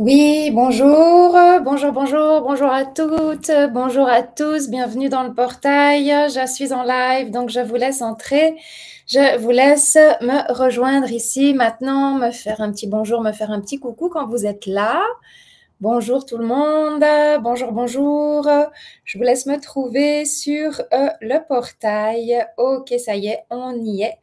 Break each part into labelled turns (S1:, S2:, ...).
S1: Oui, bonjour, bonjour à toutes, bonjour à tous, bienvenue dans le portail. Je suis en live, donc je vous laisse entrer. Je vous laisse me rejoindre ici maintenant, me faire un petit bonjour, me faire un petit coucou quand vous êtes là. Bonjour tout le monde, bonjour. Je vous laisse me trouver sur le portail. Ok, ça y est, on y est.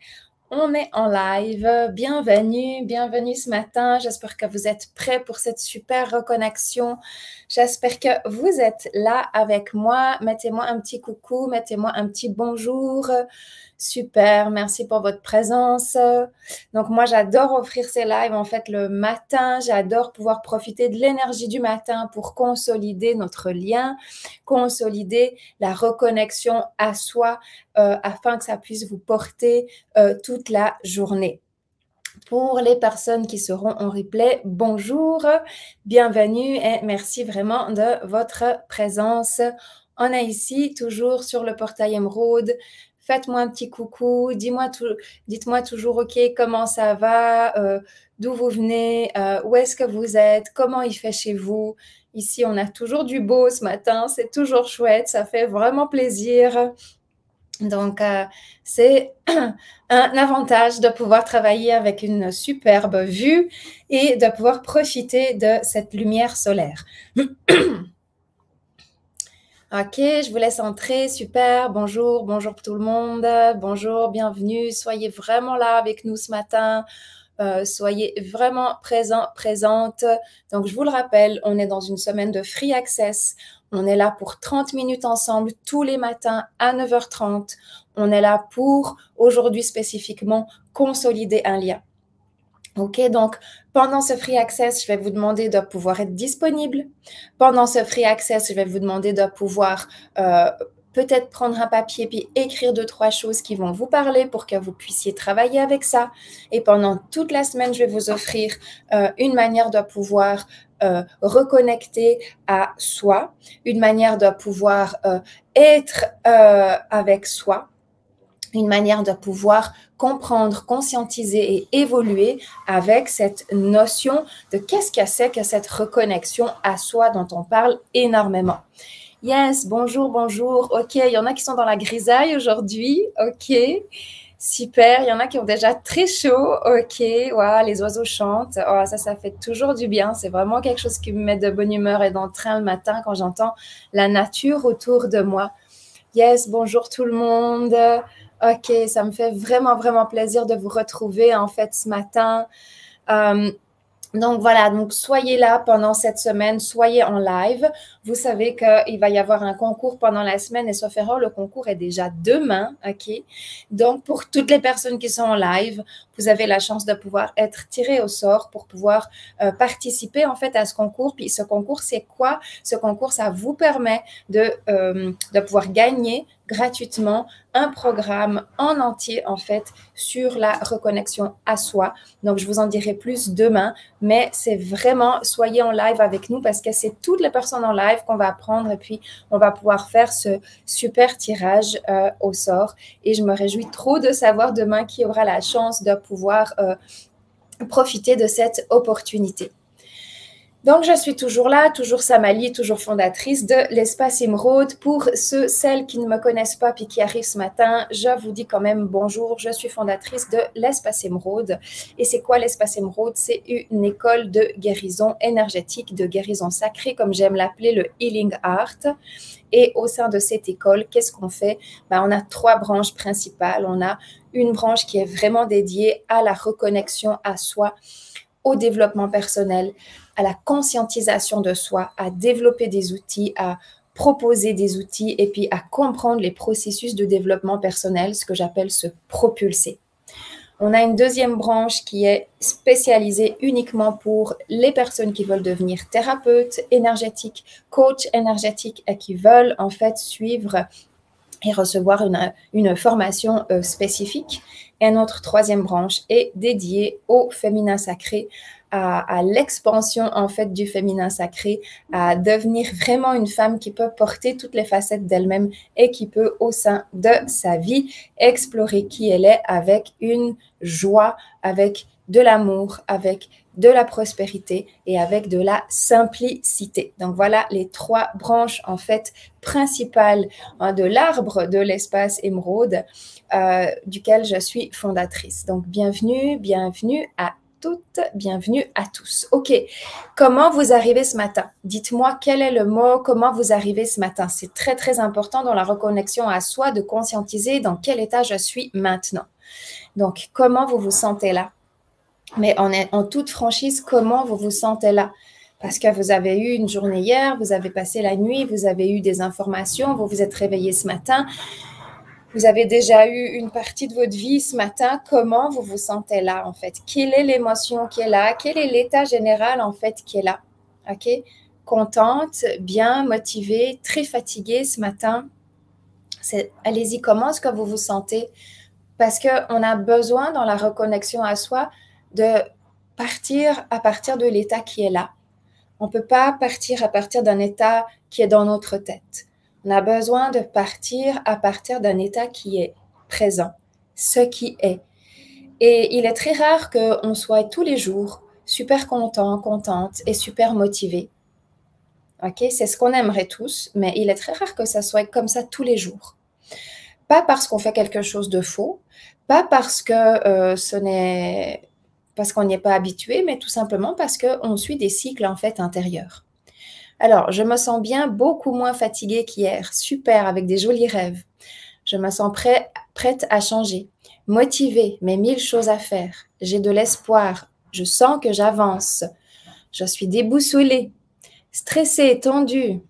S1: On est en live. Bienvenue ce matin. J'espère que vous êtes prêts pour cette super reconnexion. J'espère que vous êtes là avec moi. Mettez-moi un petit coucou, mettez-moi un petit bonjour. Super, merci pour votre présence. Donc moi, j'adore offrir ces lives en fait le matin. J'adore pouvoir profiter de l'énergie du matin pour consolider notre lien, consolider la reconnexion à soi afin que ça puisse vous porter toute la journée. Pour les personnes qui seront en replay, bonjour, bienvenue et merci vraiment de votre présence. On est ici toujours sur le portail Émeraude. Faites-moi un petit coucou, dites-moi toujours ok, comment ça va, d'où vous venez, où est-ce que vous êtes, comment il fait chez vous. Ici, on a toujours du beau ce matin, c'est toujours chouette, ça fait vraiment plaisir. Donc, c'est un avantage de pouvoir travailler avec une superbe vue et de pouvoir profiter de cette lumière solaire. Ok, je vous laisse entrer. Super. Bonjour tout le monde. Bonjour, bienvenue. Soyez vraiment là avec nous ce matin. Soyez vraiment présente. Donc, je vous le rappelle, on est dans une semaine de free access. On est là pour 30 minutes ensemble tous les matins à 9h30. On est là pour, aujourd'hui spécifiquement, consolider un lien. Ok, donc pendant ce free access, je vais vous demander de pouvoir être disponible. Pendant ce free access, je vais vous demander de pouvoir peut-être prendre un papier puis écrire 2-3 choses qui vont vous parler pour que vous puissiez travailler avec ça. Et pendant toute la semaine, je vais vous offrir une manière de pouvoir reconnecter à soi, une manière de pouvoir être avec soi, une manière de pouvoir comprendre, conscientiser et évoluer avec cette notion de qu'est-ce que c'est que cette reconnexion à soi dont on parle énormément. Yes, bonjour. Ok, il y en a qui sont dans la grisaille aujourd'hui. Ok, super. Il y en a qui ont déjà très chaud. Ok, wow, les oiseaux chantent. Oh, ça fait toujours du bien. C'est vraiment quelque chose qui me met de bonne humeur et d'entrain le matin quand j'entends la nature autour de moi. Yes, bonjour tout le monde. Ok, ça me fait vraiment plaisir de vous retrouver en fait ce matin. Donc voilà, donc soyez là pendant cette semaine, soyez en live. Vous savez qu'il va y avoir un concours pendant la semaine et sauf erreur, le concours est déjà demain, ok? Donc pour toutes les personnes qui sont en live, vous avez la chance de pouvoir être tiré au sort pour pouvoir participer en fait à ce concours. Puis ce concours, c'est quoi? Ce concours, ça vous permet de pouvoir gagner gratuitement un programme en entier en fait sur la reconnexion à soi. Donc je vous en dirai plus demain, mais c'est vraiment, soyez en live avec nous parce que c'est toutes les personnes en live qu'on va prendre et puis on va pouvoir faire ce super tirage au sort. Et je me réjouis trop de savoir demain qui aura la chance de pouvoir profiter de cette opportunité. Donc, je suis toujours là, toujours Samali, toujours fondatrice de l'Espace Émeraude. Pour celles qui ne me connaissent pas puis qui arrivent ce matin, je vous dis quand même bonjour. Je suis fondatrice de l'Espace Émeraude. Et c'est quoi l'Espace Émeraude? C'est une école de guérison énergétique, de guérison sacrée, comme j'aime l'appeler, le Healing Art. Et au sein de cette école, qu'est-ce qu'on fait? On a 3 branches principales. On a une branche qui est vraiment dédiée à la reconnexion à soi, au développement personnel, à la conscientisation de soi, à développer des outils, à proposer des outils et puis à comprendre les processus de développement personnel, ce que j'appelle se propulser. On a une deuxième branche qui est spécialisée uniquement pour les personnes qui veulent devenir thérapeutes énergétiques, coachs énergétiques et qui veulent en fait suivre et recevoir une formation spécifique. Et notre troisième branche est dédiée au féminin sacré, à l'expansion en fait du féminin sacré, à devenir vraiment une femme qui peut porter toutes les facettes d'elle-même et qui peut au sein de sa vie explorer qui elle est avec une joie, avec de l'amour, avec de la prospérité et avec de la simplicité. Donc voilà les 3 branches en fait principales de l'arbre de l'espace émeraude duquel je suis fondatrice. Donc bienvenue, bienvenue à toutes, bienvenue à tous. Ok, comment vous arrivez ce matin? Dites-moi quel est le mot, comment vous arrivez ce matin. C'est très très important dans la reconnexion à soi de conscientiser dans quel état je suis maintenant. Donc comment vous vous sentez là? Mais en toute franchise, comment vous vous sentez là? Parce que vous avez eu une journée hier, vous avez passé la nuit, vous avez eu des informations, vous vous êtes réveillé ce matin. Vous avez déjà eu une partie de votre vie ce matin. Comment vous vous sentez là, en fait? Quelle est l'émotion qui est là? Quel est l'état général, en fait, qui est là? OK? Contente, bien, motivée, très fatiguée ce matin. Allez-y, comment est-ce que vous vous sentez? Parce qu'on a besoin, dans la reconnexion à soi, de partir à partir de l'état qui est là. On ne peut pas partir à partir d'un état qui est dans notre tête. On a besoin de partir à partir d'un état qui est présent, ce qui est. Et il est très rare qu'on soit tous les jours super content, contente et super motivé. Ok, c'est ce qu'on aimerait tous, mais il est très rare que ça soit comme ça tous les jours. Pas parce qu'on fait quelque chose de faux, pas parce que parce qu'on n'y est pas habitué, mais tout simplement parce qu'on suit des cycles en fait intérieurs. Alors, je me sens bien, beaucoup moins fatiguée qu'hier. Super, avec des jolis rêves. Je me sens prête à changer. Motivée, mais 1000 choses à faire. J'ai de l'espoir. Je sens que j'avance. Je suis déboussolée, stressée, tendue.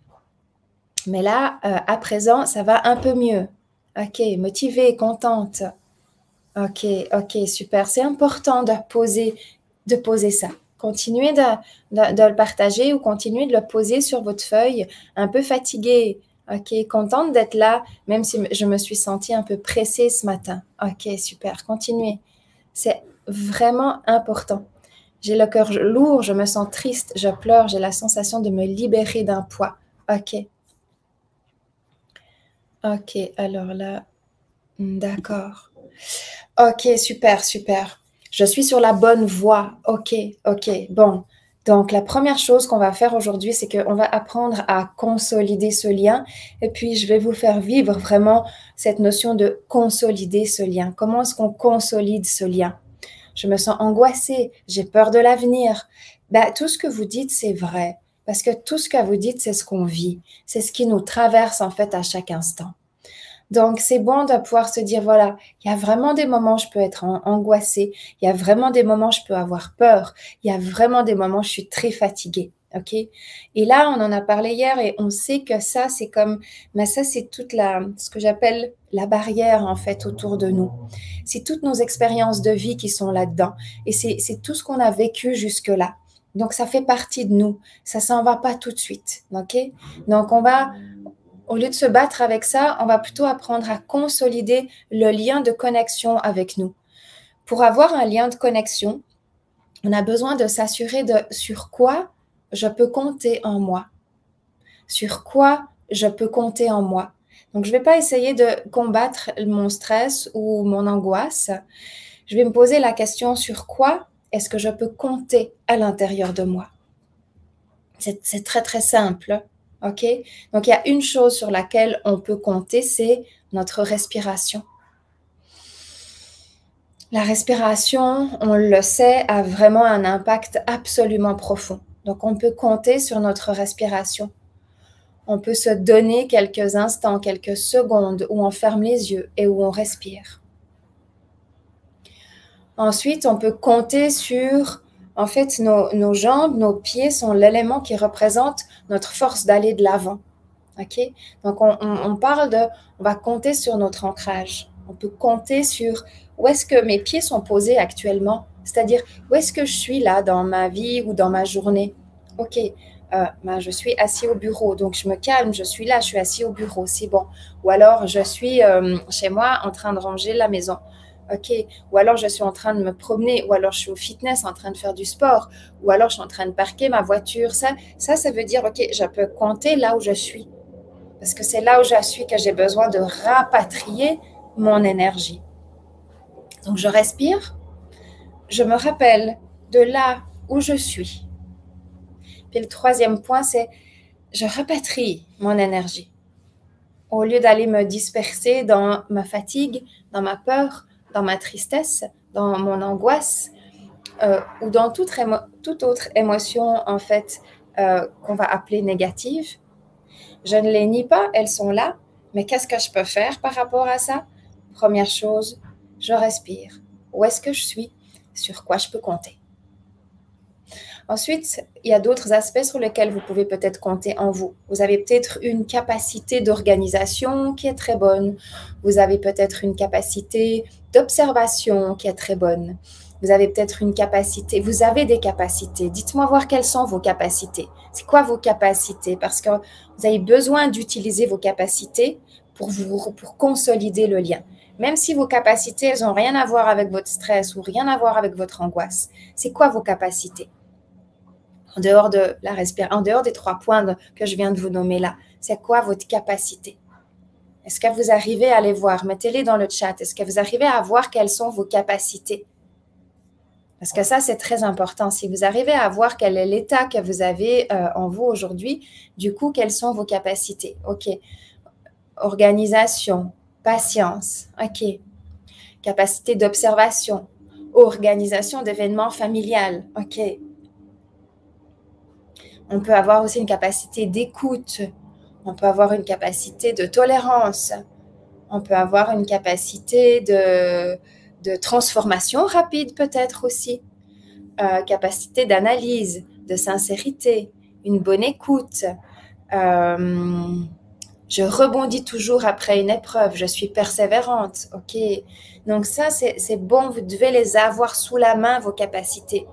S1: Mais là, à présent, ça va un peu mieux. Ok, motivée, contente. Ok, super. C'est important de poser ça. Continuez de le partager ou continuez de le poser sur votre feuille, un peu fatiguée. Ok, contente d'être là, même si je me suis sentie un peu pressée ce matin. Ok, super, continuez. C'est vraiment important. J'ai le cœur lourd, je me sens triste, je pleure, j'ai la sensation de me libérer d'un poids. Ok. Ok, alors là, d'accord. Ok, super, super. Je suis sur la bonne voie. Ok, bon. Donc, la première chose qu'on va faire aujourd'hui, c'est qu'on va apprendre à consolider ce lien. Et puis, je vais vous faire vivre vraiment cette notion de consolider ce lien. Comment est-ce qu'on consolide ce lien? Je me sens angoissée, j'ai peur de l'avenir. Ben, tout ce que vous dites, c'est vrai. Parce que tout ce que vous dites, c'est ce qu'on vit. C'est ce qui nous traverse en fait à chaque instant. Donc, c'est bon de pouvoir se dire, voilà, il y a vraiment des moments où je peux être angoissée, il y a vraiment des moments où je peux avoir peur, il y a vraiment des moments où je suis très fatiguée, ok? Et là, on en a parlé hier et on sait que ça, c'est comme, mais ça, c'est ce que j'appelle la barrière, en fait, autour de nous. C'est toutes nos expériences de vie qui sont là-dedans et c'est tout ce qu'on a vécu jusque-là. Donc, ça fait partie de nous. Ça s'en va pas tout de suite, ok? Donc, au lieu de se battre avec ça, on va plutôt apprendre à consolider le lien de connexion avec nous. Pour avoir un lien de connexion, on a besoin de s'assurer de sur quoi je peux compter en moi. Sur quoi je peux compter en moi. Donc, je ne vais pas essayer de combattre mon stress ou mon angoisse. Je vais me poser la question sur quoi est-ce que je peux compter à l'intérieur de moi. C'est très, très simple. OK? Donc, il y a une chose sur laquelle on peut compter, c'est notre respiration. La respiration, on le sait, a vraiment un impact absolument profond. Donc, on peut compter sur notre respiration. On peut se donner quelques instants, quelques secondes où on ferme les yeux et où on respire. Ensuite, on peut compter sur, en fait, nos jambes, nos pieds sont l'élément qui représente notre force d'aller de l'avant. Ok? Donc, on parle on va compter sur notre ancrage. On peut compter sur où est-ce que mes pieds sont posés actuellement, c'est-à-dire où est-ce que je suis là dans ma vie ou dans ma journée. Ok, je suis assis au bureau, donc je me calme, je suis là, je suis assis au bureau, c'est bon. Ou alors, je suis chez moi en train de ranger la maison. Ok, ou alors je suis en train de me promener, ou alors je suis au fitness en train de faire du sport, ou alors je suis en train de parquer ma voiture. Ça veut dire, ok, je peux compter là où je suis. Parce que c'est là où je suis que j'ai besoin de rapatrier mon énergie. Donc, je respire. Je me rappelle de là où je suis. Puis le troisième point, c'est je repatrie mon énergie. Au lieu d'aller me disperser dans ma fatigue, dans ma peur, dans ma tristesse, dans mon angoisse ou dans toute autre émotion en fait qu'on va appeler négative, je ne les nie pas, elles sont là, mais qu'est-ce que je peux faire par rapport à ça? Première chose, je respire. Où est-ce que je suis? Sur quoi je peux compter? Ensuite, il y a d'autres aspects sur lesquels vous pouvez peut-être compter en vous. Vous avez peut-être une capacité d'organisation qui est très bonne. Vous avez peut-être une capacité d'observation qui est très bonne. Vous avez peut-être une capacité, vous avez des capacités. Dites-moi voir quelles sont vos capacités. C'est quoi vos capacités? Parce que vous avez besoin d'utiliser vos capacités pour consolider le lien. Même si vos capacités, elles n'ont rien à voir avec votre stress ou rien à voir avec votre angoisse. C'est quoi vos capacités? En dehors en dehors des 3 points que je viens de vous nommer là, c'est quoi votre capacité? Est-ce que vous arrivez à les voir? Mettez-les dans le chat. Est-ce que vous arrivez à voir quelles sont vos capacités? Parce que ça, c'est très important. Si vous arrivez à voir quel est l'état que vous avez en vous aujourd'hui, du coup, quelles sont vos capacités? OK. Organisation, patience. OK. Capacité d'observation, organisation d'événements familiales. OK. On peut avoir aussi une capacité d'écoute. On peut avoir une capacité de tolérance. On peut avoir une capacité de transformation rapide peut-être aussi. Capacité d'analyse, de sincérité, une bonne écoute. Je rebondis toujours après une épreuve. Je suis persévérante. OK. Donc ça, c'est bon. Vous devez les avoir sous la main, vos capacités.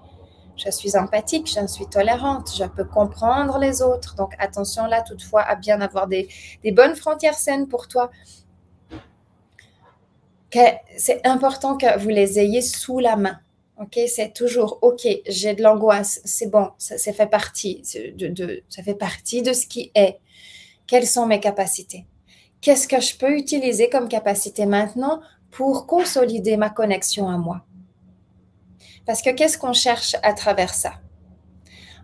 S1: Je suis empathique, je suis tolérante, je peux comprendre les autres. Donc, attention là, toutefois, à bien avoir des bonnes frontières saines pour toi. C'est important que vous les ayez sous la main. OK, c'est toujours OK, j'ai de l'angoisse, c'est bon, ça fait partie ça fait partie de ce qui est. Quelles sont mes capacités? Qu'est-ce que je peux utiliser comme capacité maintenant pour consolider ma connexion à moi? Parce que qu'est-ce qu'on cherche à travers ça?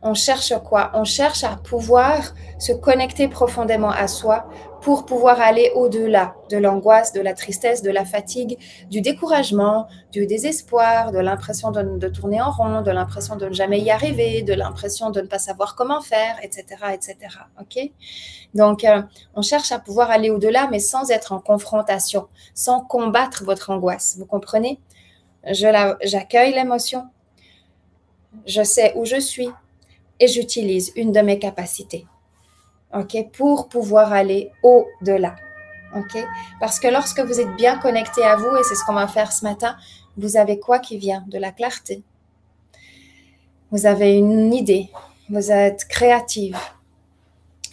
S1: On cherche quoi? On cherche à pouvoir se connecter profondément à soi pour pouvoir aller au-delà de l'angoisse, de la tristesse, de la fatigue, du découragement, du désespoir, de l'impression de tourner en rond, de l'impression de ne jamais y arriver, de l'impression de ne pas savoir comment faire, etc., etc. OK? Donc, on cherche à pouvoir aller au-delà, mais sans être en confrontation, sans combattre votre angoisse. Vous comprenez? J'accueille l'émotion, je sais où je suis et j'utilise une de mes capacités, ok, pour pouvoir aller au-delà, ok. Parce que lorsque vous êtes bien connecté à vous, et c'est ce qu'on va faire ce matin, vous avez quoi qui vient? De la clarté. Vous avez une idée, vous êtes créative,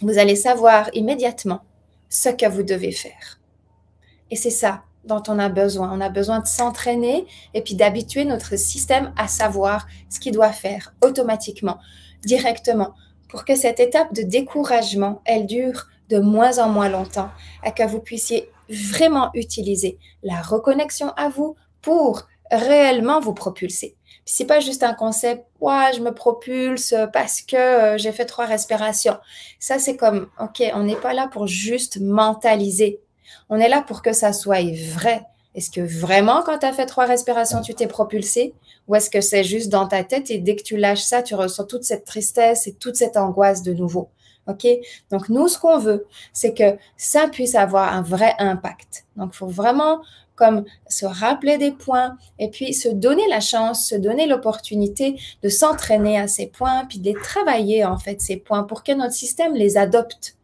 S1: vous allez savoir immédiatement ce que vous devez faire. Et c'est ça dont on a besoin. On a besoin de s'entraîner et puis d'habituer notre système à savoir ce qu'il doit faire automatiquement, directement, pour que cette étape de découragement, elle dure de moins en moins longtemps et que vous puissiez vraiment utiliser la reconnexion à vous pour réellement vous propulser. Puis c'est pas juste un concept, ouais, je me propulse parce que j'ai fait 3 respirations. Ça, c'est comme, OK, on n'est pas là pour juste mentaliser. On est là pour que ça soit vrai. Est-ce que vraiment, quand tu as fait 3 respirations, tu t'es propulsé? Ou est-ce que c'est juste dans ta tête et dès que tu lâches ça, tu ressens toute cette tristesse et toute cette angoisse de nouveau? OK? Donc, nous, ce qu'on veut, c'est que ça puisse avoir un vrai impact. Donc, il faut vraiment comme se rappeler des points et puis se donner la chance, se donner l'opportunité de s'entraîner à ces points puis de les travailler, en fait, ces points pour que notre système les adopte.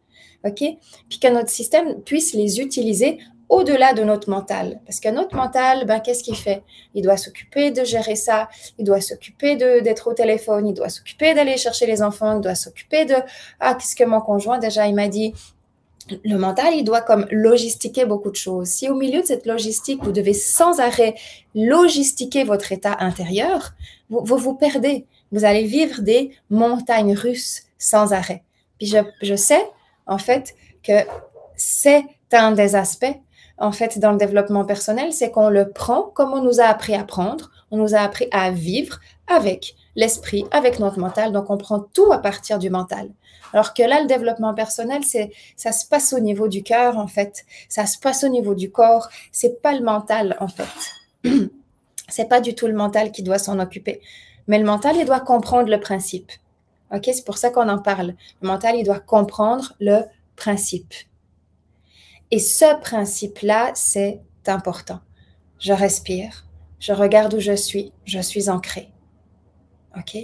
S1: OK? Puis que notre système puisse les utiliser au-delà de notre mental. Parce que notre mental, ben, qu'est-ce qu'il fait? Il doit s'occuper de gérer ça, il doit s'occuper d'être au téléphone, il doit s'occuper d'aller chercher les enfants, il doit s'occuper de... Ah, qu'est-ce que mon conjoint, déjà, il m'a dit? Le mental, il doit comme logistiquer beaucoup de choses. Si au milieu de cette logistique, vous devez sans arrêt logistiquer votre état intérieur, vous vous perdez. Vous allez vivre des montagnes russes sans arrêt. Puis je sais, en fait, que c'est un des aspects, en fait, dans le développement personnel, c'est qu'on le prend comme on nous a appris à prendre, on nous a appris à vivre avec l'esprit avec notre mental. Donc, on prend tout à partir du mental. Alors que là, le développement personnel, ça se passe au niveau du cœur, en fait. Ça se passe au niveau du corps. C'est pas le mental, en fait. C'est pas du tout le mental qui doit s'en occuper. Mais le mental, il doit comprendre le principe. OK? C'est pour ça qu'on en parle. Le mental, il doit comprendre le principe. Et ce principe-là, c'est important. Je respire, je regarde où je suis ancrée. OK?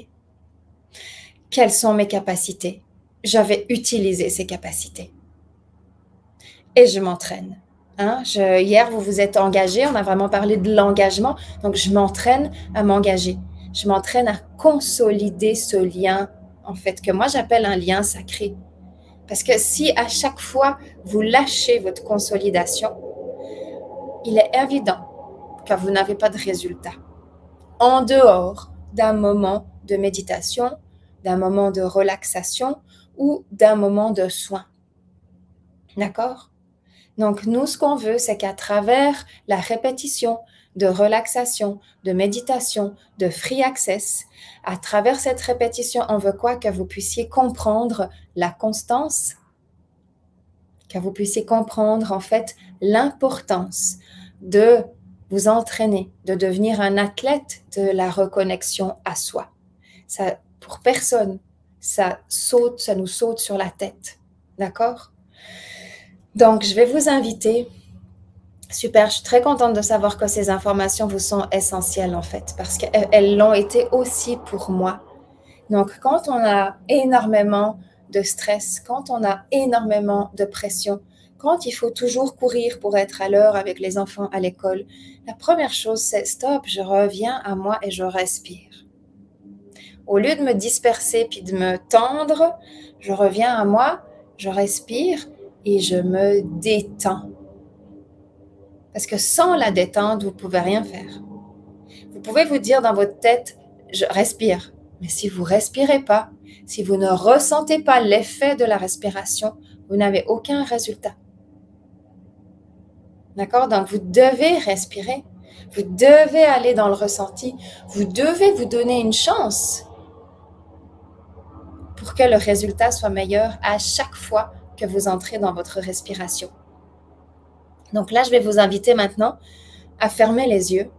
S1: Quelles sont mes capacités? Je vais utiliser ces capacités. Et je m'entraîne. Hein? Hier, vous vous êtes engagé, on a vraiment parlé de l'engagement, donc je m'entraîne à m'engager. Je m'entraîne à consolider ce lien, en fait, que moi j'appelle un lien sacré. Parce que si à chaque fois vous lâchez votre consolidation, il est évident que vous n'avez pas de résultat. En dehors d'un moment de méditation, d'un moment de relaxation ou d'un moment de soin. D'accord? Donc, nous, ce qu'on veut, c'est qu'à travers la répétition de relaxation, de méditation, de free access, à travers cette répétition, on veut quoi? Que vous puissiez comprendre la constance, que vous puissiez comprendre, en fait, l'importance de vous entraîner, de devenir un athlète de la reconnexion à soi. Ça, pour personne, ça nous saute sur la tête. D'accord? Donc, je vais vous inviter. Super, je suis très contente de savoir que ces informations vous sont essentielles en fait, parce qu'elles l'ont été aussi pour moi. Donc, quand on a énormément de stress, quand on a énormément de pression, quand il faut toujours courir pour être à l'heure avec les enfants à l'école, la première chose, c'est stop, je reviens à moi et je respire. Au lieu de me disperser puis de me tendre, je reviens à moi, je respire et je me détends. Parce que sans la détente, vous ne pouvez rien faire. Vous pouvez vous dire dans votre tête, je respire. Mais si vous ne respirez pas, si vous ne ressentez pas l'effet de la respiration, vous n'avez aucun résultat. D'accord? Donc, vous devez respirer. Vous devez aller dans le ressenti. Vous devez vous donner une chance pour que le résultat soit meilleur à chaque fois que vous entrez dans votre respiration. Donc là, je vais vous inviter maintenant à fermer les yeux,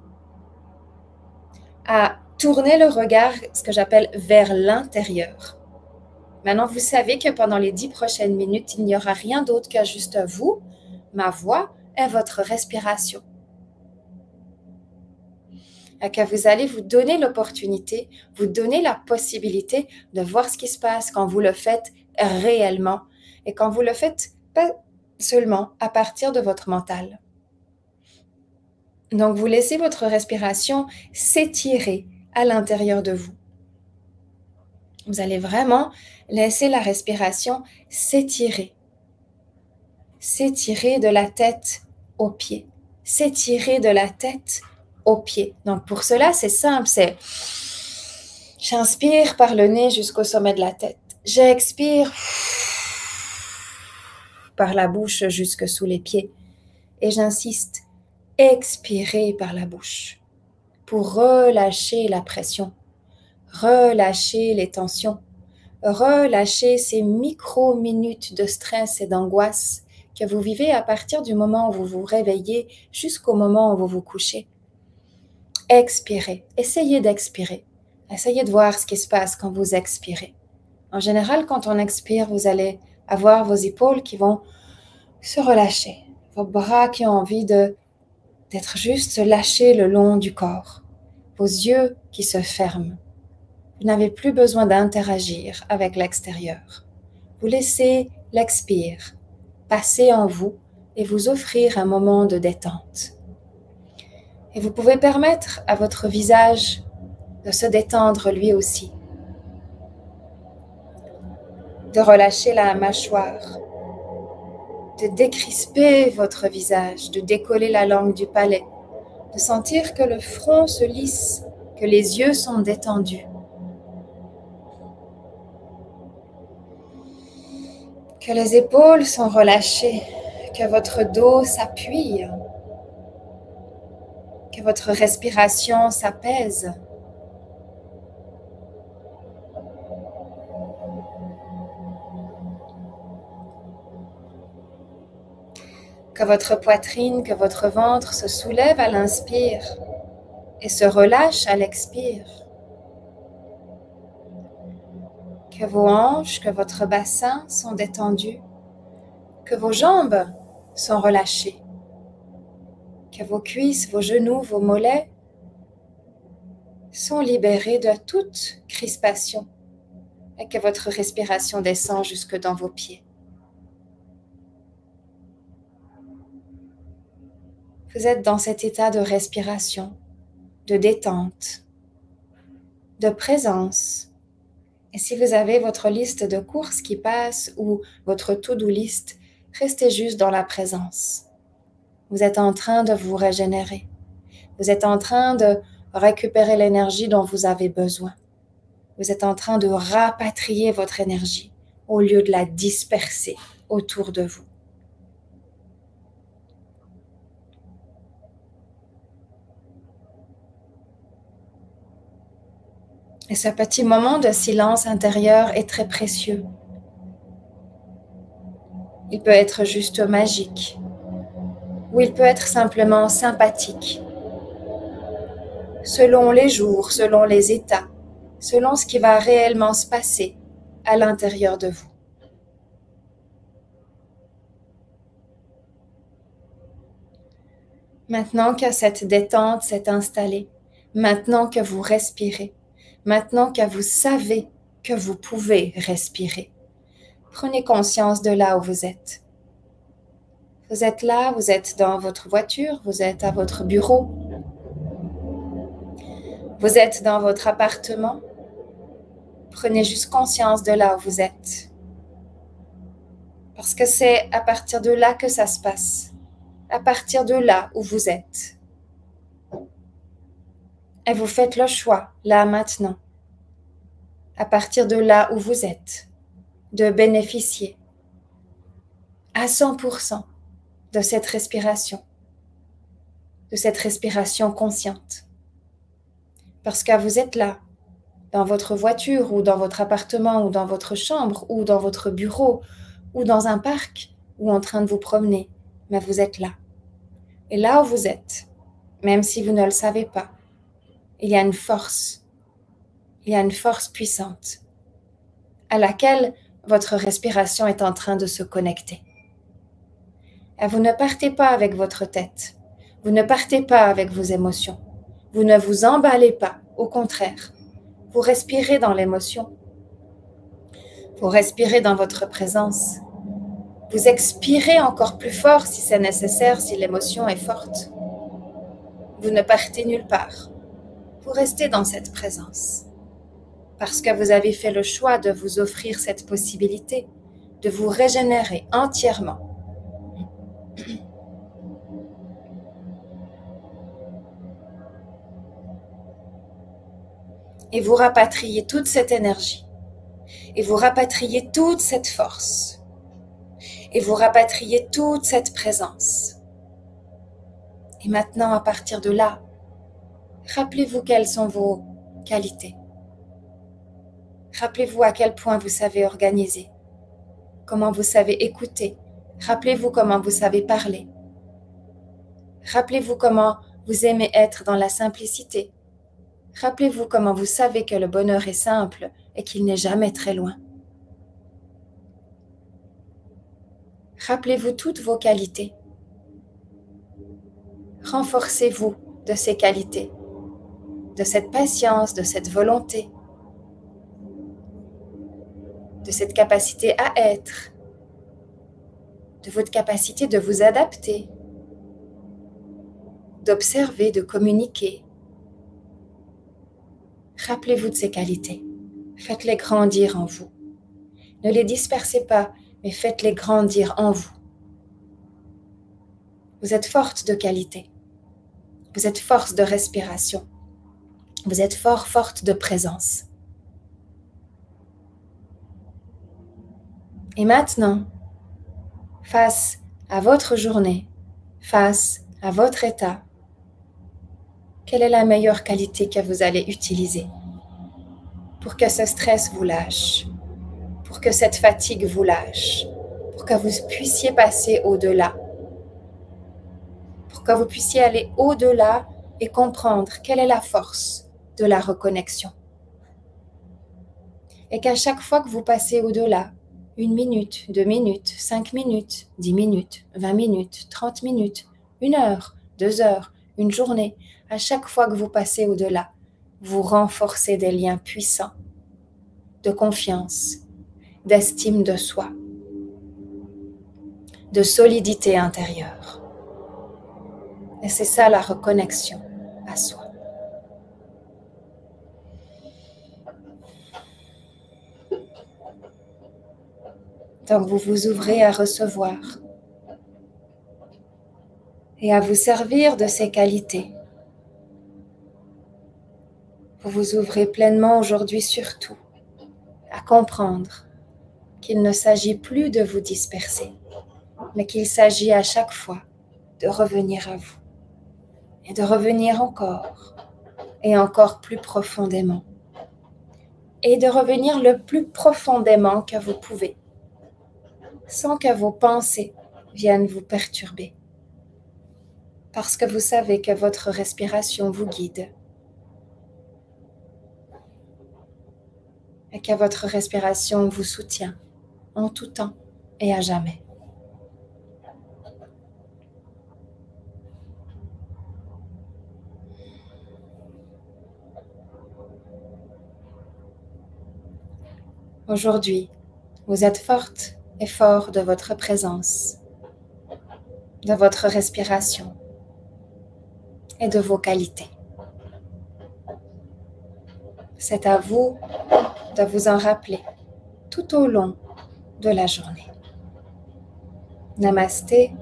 S1: à tourner le regard, ce que j'appelle vers l'intérieur. Maintenant, vous savez que pendant les 10 prochaines minutes, il n'y aura rien d'autre que juste vous, ma voix et votre respiration. Et que vous allez vous donner l'opportunité, vous donner la possibilité de voir ce qui se passe quand vous le faites réellement et quand vous le faites pas seulement à partir de votre mental. Donc, vous laissez votre respiration s'étirer à l'intérieur de vous. Vous allez vraiment laisser la respiration s'étirer. S'étirer de la tête aux pieds. S'étirer de la tête aux pieds. Donc, pour cela, c'est simple, c'est j'inspire par le nez jusqu'au sommet de la tête. J'expire par la bouche jusque sous les pieds. Et j'insiste, expirez par la bouche pour relâcher la pression, relâcher les tensions, relâcher ces micro-minutes de stress et d'angoisse que vous vivez à partir du moment où vous vous réveillez jusqu'au moment où vous vous couchez. Expirez, essayez d'expirer. Essayez de voir ce qui se passe quand vous expirez. En général, quand on expire, vous allez avoir vos épaules qui vont se relâcher, vos bras qui ont envie d'être juste lâchés le long du corps, vos yeux qui se ferment. Vous n'avez plus besoin d'interagir avec l'extérieur. Vous laissez l'expire passer en vous et vous offrir un moment de détente. Et vous pouvez permettre à votre visage de se détendre lui aussi, de relâcher la mâchoire, de décrisper votre visage, de décoller la langue du palais, de sentir que le front se lisse, que les yeux sont détendus, que les épaules sont relâchées, que votre dos s'appuie, que votre respiration s'apaise. Que votre poitrine, que votre ventre se soulève à l'inspire et se relâche à l'expire. Que vos hanches, que votre bassin sont détendus, que vos jambes sont relâchées, que vos cuisses, vos genoux, vos mollets sont libérés de toute crispation et que votre respiration descend jusque dans vos pieds. Vous êtes dans cet état de respiration, de détente, de présence. Et si vous avez votre liste de courses qui passe ou votre to-do list, restez juste dans la présence. Vous êtes en train de vous régénérer. Vous êtes en train de récupérer l'énergie dont vous avez besoin. Vous êtes en train de rapatrier votre énergie au lieu de la disperser autour de vous. Et ce petit moment de silence intérieur est très précieux. Il peut être juste magique, ou il peut être simplement sympathique. Selon les jours, selon les états, selon ce qui va réellement se passer à l'intérieur de vous. Maintenant que cette détente s'est installée, maintenant que vous respirez, maintenant que vous savez que vous pouvez respirer, prenez conscience de là où vous êtes. Vous êtes là, vous êtes dans votre voiture, vous êtes à votre bureau, vous êtes dans votre appartement. Prenez juste conscience de là où vous êtes. Parce que c'est à partir de là que ça se passe, à partir de là où vous êtes. Et vous faites le choix, là, maintenant, à partir de là où vous êtes, de bénéficier à 100% de cette respiration consciente. Parce que vous êtes là, dans votre voiture ou dans votre appartement ou dans votre chambre ou dans votre bureau ou dans un parc ou en train de vous promener, mais vous êtes là. Et là où vous êtes, même si vous ne le savez pas, il y a une force puissante à laquelle votre respiration est en train de se connecter. Et vous ne partez pas avec votre tête, vous ne partez pas avec vos émotions, vous ne vous emballez pas, au contraire, vous respirez dans l'émotion, vous respirez dans votre présence, vous expirez encore plus fort si c'est nécessaire, si l'émotion est forte. Vous ne partez nulle part, vous restez dans cette présence. Parce que vous avez fait le choix de vous offrir cette possibilité, de vous régénérer entièrement. Et vous rapatriez toute cette énergie. Et vous rapatriez toute cette force. Et vous rapatriez toute cette présence. Et maintenant, à partir de là, rappelez-vous quelles sont vos qualités. Rappelez-vous à quel point vous savez organiser, comment vous savez écouter. Rappelez-vous comment vous savez parler. Rappelez-vous comment vous aimez être dans la simplicité. Rappelez-vous comment vous savez que le bonheur est simple et qu'il n'est jamais très loin. Rappelez-vous toutes vos qualités. Renforcez-vous de ces qualités, de cette patience, de cette volonté, de cette capacité à être, de votre capacité de vous adapter, d'observer, de communiquer. Rappelez-vous de ces qualités. Faites-les grandir en vous. Ne les dispersez pas, mais faites-les grandir en vous. Vous êtes forte de qualité. Vous êtes force de respiration. Vous êtes forte de présence. Et maintenant, face à votre journée, face à votre état, quelle est la meilleure qualité que vous allez utiliser pour que ce stress vous lâche, pour que cette fatigue vous lâche, pour que vous puissiez passer au-delà, pour que vous puissiez aller au-delà et comprendre quelle est la force de la reconnexion. Et qu'à chaque fois que vous passez au-delà, 1 minute, 2 minutes, 5 minutes, 10 minutes, 20 minutes, 30 minutes, 1 heure, 2 heures, une journée, à chaque fois que vous passez au-delà, vous renforcez des liens puissants de confiance, d'estime de soi, de solidité intérieure. Et c'est ça la reconnexion à soi. Donc vous vous ouvrez à recevoir et à vous servir de ces qualités. Vous vous ouvrez pleinement aujourd'hui surtout à comprendre qu'il ne s'agit plus de vous disperser, mais qu'il s'agit à chaque fois de revenir à vous et de revenir encore et encore plus profondément et de revenir le plus profondément que vous pouvez sans que vos pensées viennent vous perturber parce que vous savez que votre respiration vous guide et que votre respiration vous soutient en tout temps et à jamais. Aujourd'hui, vous êtes forte et fort de votre présence, de votre respiration et de vos qualités. C'est à vous de vous en rappeler tout au long de la journée. Namasté,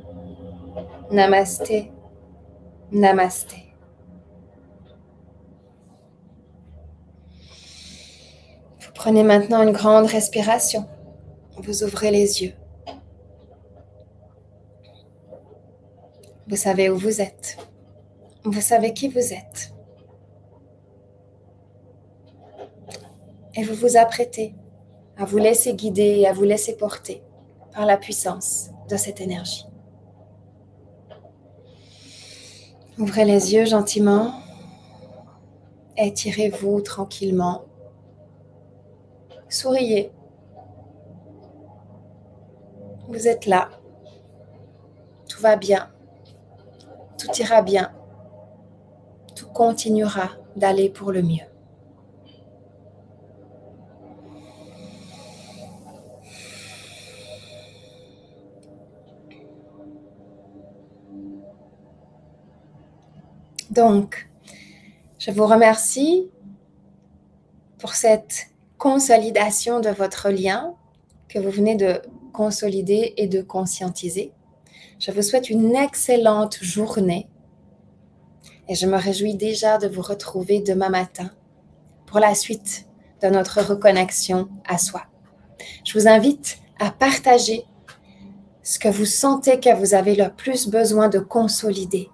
S1: namasté, namasté. Vous prenez maintenant une grande respiration. Vous ouvrez les yeux. Vous savez où vous êtes. Vous savez qui vous êtes. Et vous vous apprêtez à vous laisser guider et à vous laisser porter par la puissance de cette énergie. Ouvrez les yeux gentiment. Étirez-vous tranquillement. Souriez. Vous êtes là. Tout va bien. Tout ira bien. Tout continuera d'aller pour le mieux. Donc, je vous remercie pour cette consolidation de votre lien que vous venez de consolider et de conscientiser. Je vous souhaite une excellente journée et je me réjouis déjà de vous retrouver demain matin pour la suite de notre reconnexion à soi. Je vous invite à partager ce que vous sentez que vous avez le plus besoin de consolider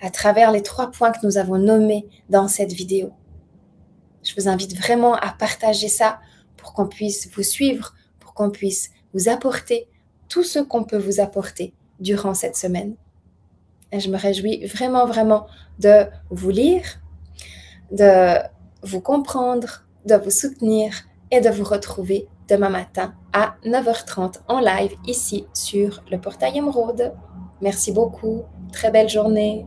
S1: à travers les 3 points que nous avons nommés dans cette vidéo. Je vous invite vraiment à partager ça pour qu'on puisse vous suivre, pour qu'on puisse vous apporter tout ce qu'on peut vous apporter durant cette semaine. Et je me réjouis vraiment, vraiment de vous lire, de vous comprendre, de vous soutenir et de vous retrouver demain matin à 9h30 en live ici sur le portail Émeraude. Merci beaucoup, très belle journée.